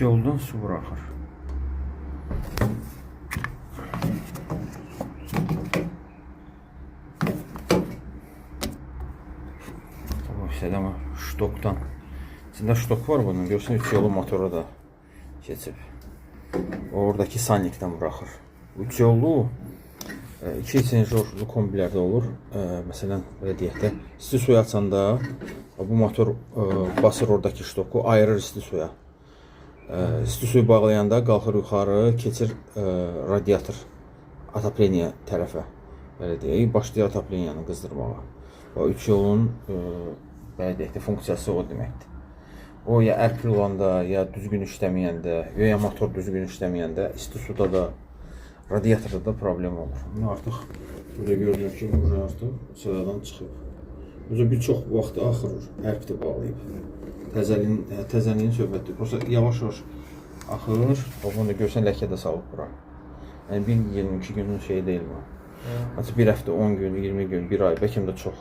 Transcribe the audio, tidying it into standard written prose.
3 yoldan su buraxır. Bu hissədə ama ştokdan. İçində ştok var bunun. Görürsən 3 yolu motora da keçib. Oradakı salnikdən buraxır. 3 yollu 2 senjorlu kombilərdə olur. Məsələn, belə deyək də, isti suyu açanda bu motor basır oradakı ştoku, ayırır isti suya. İsti suyu bağlayanda qalxır yuxarı, keçir radiator otopleniya tərəfə. Belə deyək, başlayır otopleniyanı qızdırmağa. O 3 yolun belə deyək də, funksiyası o deməkdir. O ya ərkli olanda, ya düzgün işləməyəndə, ya motor düzgün işləməyəndə, isti suda da, radiatorda da problem olur. Artıq burada gördüyüm ki, artıq sıradan çıxıb. Bir çox vaxt axırır, ərk də bağlayıb. Təzəliyin söhbətdir. Prosta yavaş-yavaş axır. Bunu da görsən, ləkə də salıb bura. Yəni 1 gün, 2 günün şeyi deyil bu. Bir həftə, 10 gün, 20 gün, 1 ay, bəlkə də çox.